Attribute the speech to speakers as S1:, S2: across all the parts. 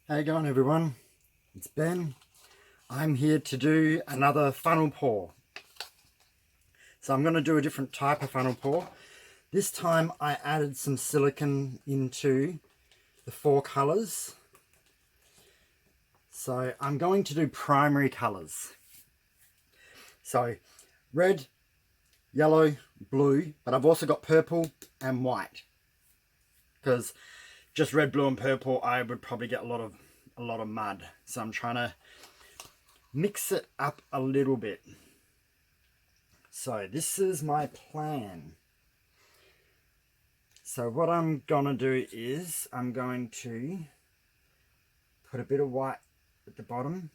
S1: How you going, everyone? It's Ben. I'm here to do another funnel pour. So I'm going to do a different type of funnel pour. This time I added some silicone into the four colours. So I'm going to do primary colours. So red, yellow, blue, but I've also got purple and white. Because just red, blue and purple, I would probably get a lot of mud. So I'm trying to mix it up a little bit. So this is my plan. So what I'm gonna do is I'm going to put a bit of white at the bottom.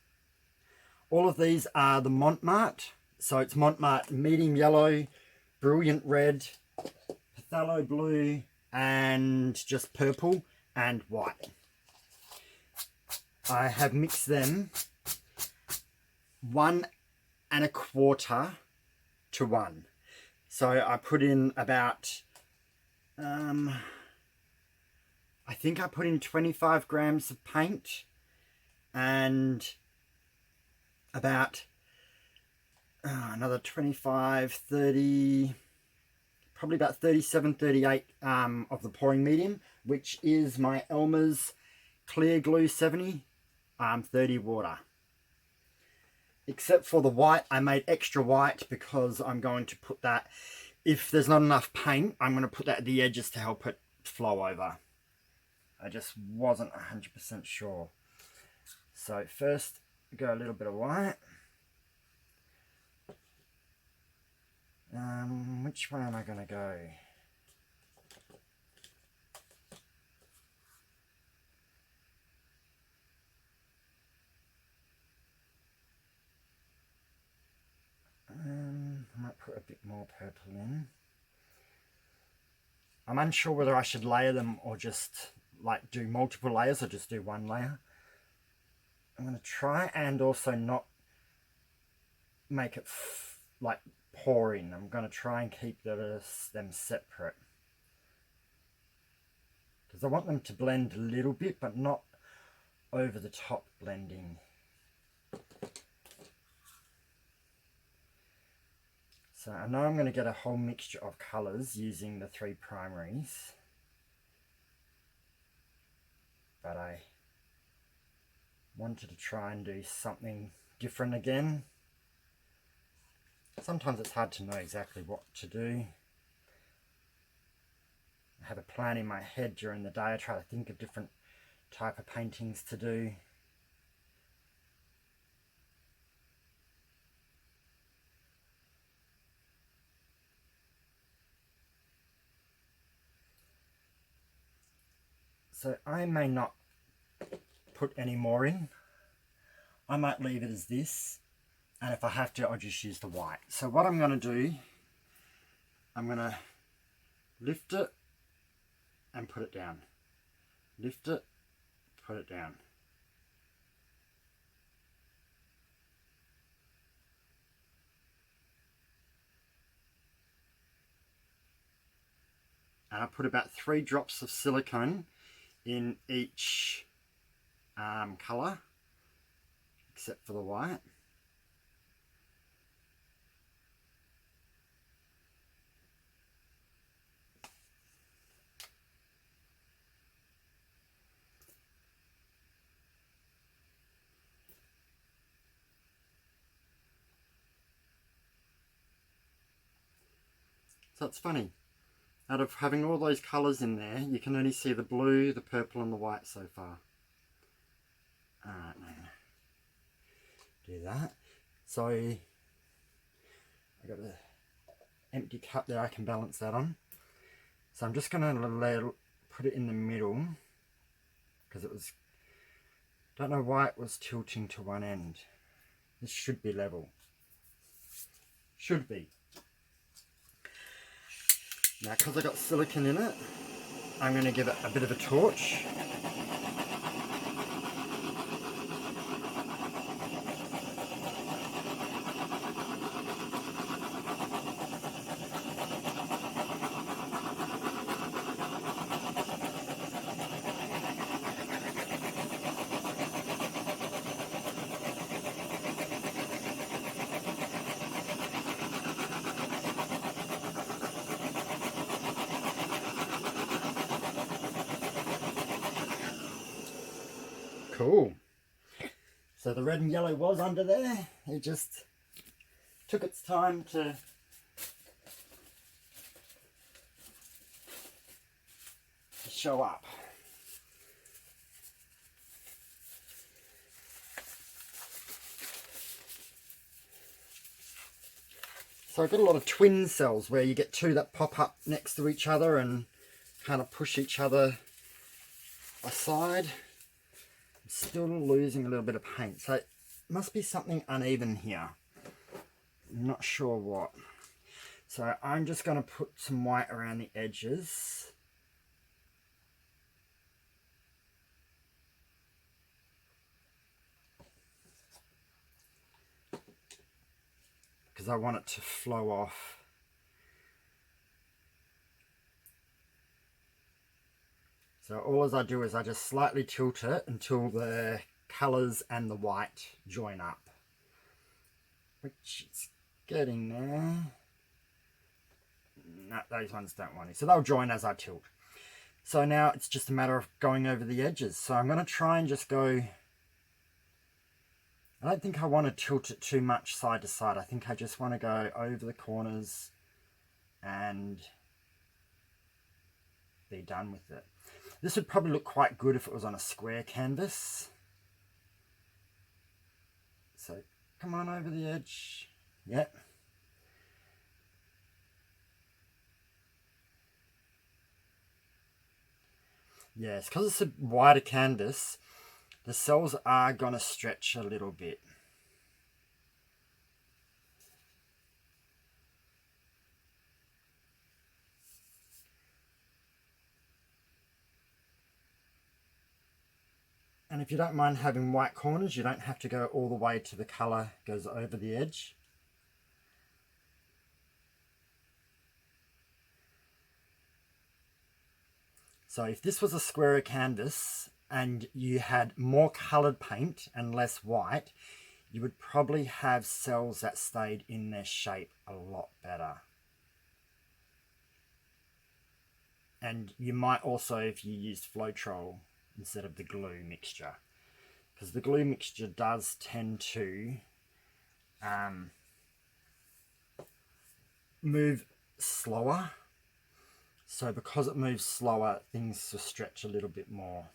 S1: All of these are the marte. So it's marte medium yellow, brilliant red, phthalo blue, and just purple and white. I have mixed them 1 1/4 to 1. So I put in about, I think I put in 25 grams of paint and about another 25, 30, probably about 37, 38 of the pouring medium, which is my Elmer's Clear Glue 70, 30 water. Except for the white, I made extra white because I'm going to put that, if there's not enough paint, I'm going to put that at the edges to help it flow over. I just wasn't 100% sure. So first, go a little bit of white. Which way am I going to go? I might put a bit more purple in. I'm unsure whether I should layer them or just like do multiple layers or just do one layer. I'm going to try and also not make it like pouring. I'm going to try and keep them separate. Because I want them to blend a little bit, but not over the top blending. So I know I'm going to get a whole mixture of colours using the 3 primaries. But I wanted to try and do something different again. Sometimes it's hard to know exactly what to do. I have a plan in my head during the day. I try to think of different type of paintings to do. So I may not put any more in. I might leave it as this, and if I have to, I'll just use the white. So what I'm going to do, I'm going to lift it and put it down. Lift it, put it down. And I put about 3 drops of silicone in each colour, except for the white. So it's funny. Out of having all those colours in there, you can only see the blue, the purple and the white so far. Alright, do that. So, I got an empty cup there I can balance that on. So I'm just going to put it in the middle, because it was, don't know why it was tilting to one end. This should be level. Should be. Now, because I got silicone in it, I'm going to give it a bit of a torch. Cool. So the red and yellow was under there. It just took its time to show up. So I've got a lot of twin cells where you get two that pop up next to each other and kind of push each other aside. I'm still losing a little bit of paint, so it must be something uneven here. I'm not sure what. So I'm just going to put some white around the edges. Because I want it to flow off. So all I do is I just slightly tilt it until the colours and the white join up. Which it's getting there. No, those ones don't want it. So they'll join as I tilt. So now it's just a matter of going over the edges. So I'm going to try and just go... I don't think I want to tilt it too much side to side. I think I just want to go over the corners and be done with it. This would probably look quite good if it was on a square canvas. So come on over the edge. Yep. Yes, because it's a wider canvas, the cells are going to stretch a little bit. And if you don't mind having white corners, you don't have to go all the way to the colour goes over the edge. So if this was a squarer canvas and you had more coloured paint and less white, you would probably have cells that stayed in their shape a lot better. And you might also, if you used Floetrol instead of the glue mixture, because the glue mixture does tend to move slower. So because it moves slower, things will stretch a little bit more.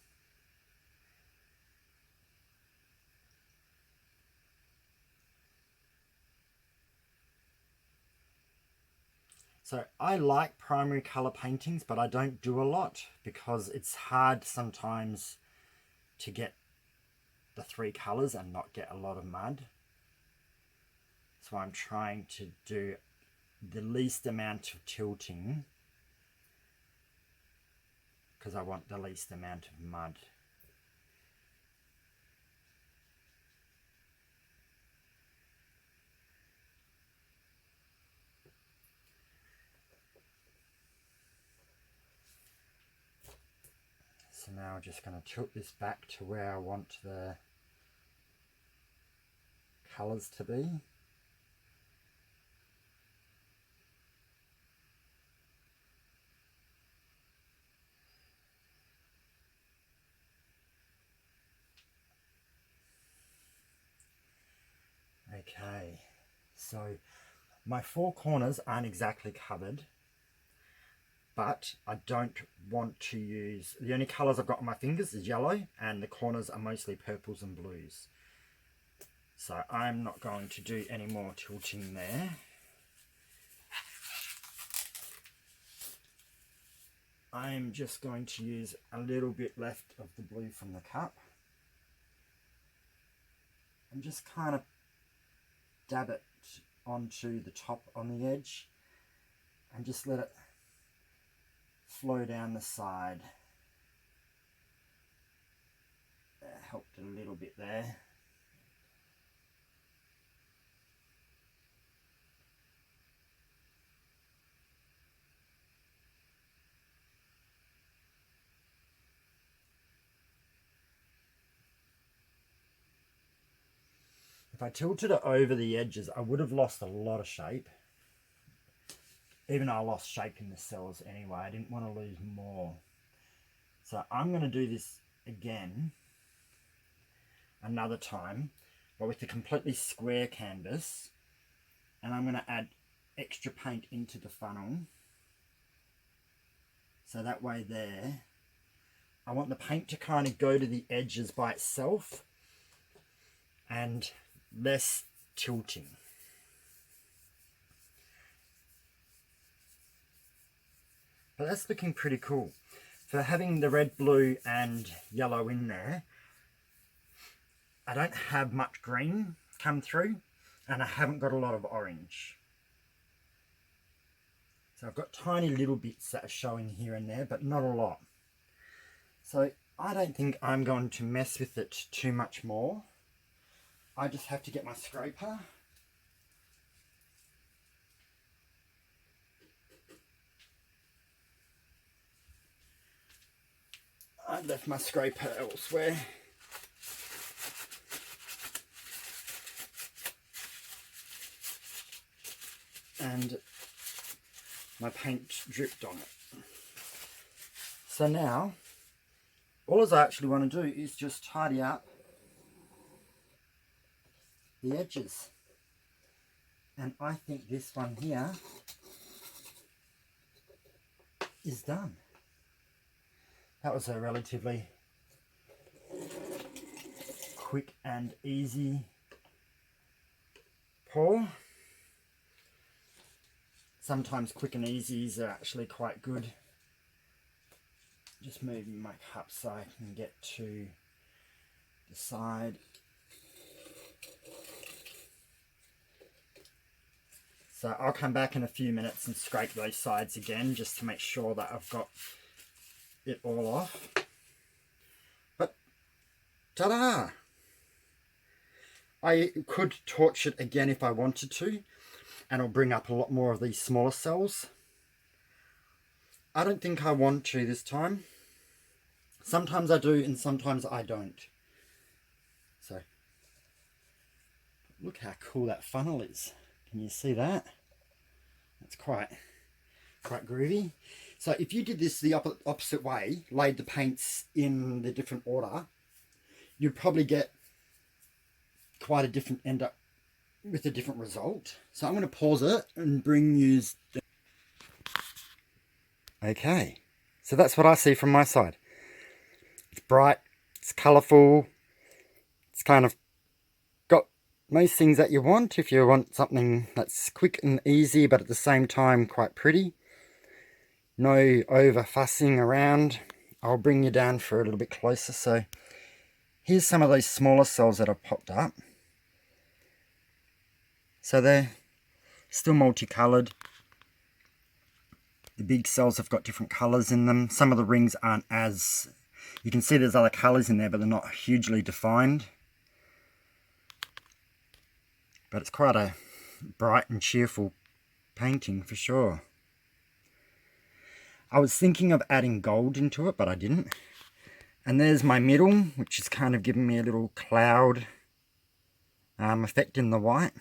S1: So I like primary colour paintings, but I don't do a lot because it's hard sometimes to get the three colours and not get a lot of mud. So I'm trying to do the least amount of tilting because I want the least amount of mud. So now I'm just going to tilt this back to where I want the colours to be. Okay, so my four corners aren't exactly covered, but I don't want to use, the only colours I've got on my fingers is yellow and the corners are mostly purples and blues. So I'm not going to do any more tilting there. I'm just going to use a little bit left of the blue from the cup and just kind of dab it onto the top on the edge and just let it flow down the side. That helped a little bit there. If I tilted it over the edges, I would have lost a lot of shape. Even though I lost shape in the cells anyway, I didn't want to lose more. So I'm going to do this again. another time, but with a completely square canvas. And I'm going to add extra paint into the funnel. So that way there, I want the paint to kind of go to the edges by itself and less tilting. But that's looking pretty cool. For having the red, blue and yellow in there, I don't have much green come through, and I haven't got a lot of orange. So I've got tiny little bits that are showing here and there, but not a lot. So I don't think I'm going to mess with it too much more. I just have to get my scraper. I left my scraper elsewhere. And my paint dripped on it. So now, all I actually want to do is just tidy up the edges. And I think this one here is done. That was a relatively quick and easy pour. Sometimes quick and easies are actually quite good. Just moving my cup so I can get to the side. So I'll come back in a few minutes and scrape those sides again just to make sure that I've got it all off. But ta-da! I could torch it again if I wanted to, and it'll bring up a lot more of these smaller cells. I don't think I want to this time. Sometimes I do and sometimes I don't. So look how cool that funnel is. Can you see that? That's quite groovy. So if you did this the opposite way, laid the paints in the different order, you'd probably get quite a different end up with a different result. So I'm going to pause it and bring you. Okay, so that's what I see from my side. It's bright, it's colourful, it's kind of got most things that you want if you want something that's quick and easy but at the same time quite pretty. No over fussing around. I'll bring you down for a little bit closer. So here's some of those smaller cells that have popped up. So they're still multicoloured. The big cells have got different colours in them. Some of the rings aren't as... You can see there's other colours in there, but they're not hugely defined. But it's quite a bright and cheerful painting for sure. I was thinking of adding gold into it, but I didn't. And there's my middle, which is kind of giving me a little cloud effect in the white.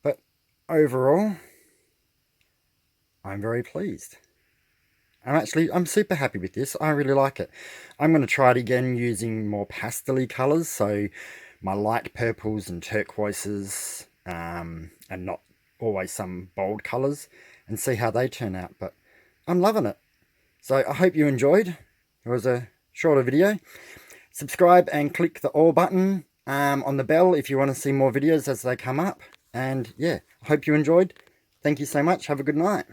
S1: But overall, I'm very pleased. I'm super happy with this. I really like it. I'm going to try it again using more pastel-y colours, so my light purples and turquoises, and not always some bold colours, and see how they turn out. But I'm loving it. So I hope you enjoyed. It was a shorter video. Subscribe and click the all button on the bell if you want to see more videos as they come up. And yeah, I hope you enjoyed. Thank you so much. Have a good night.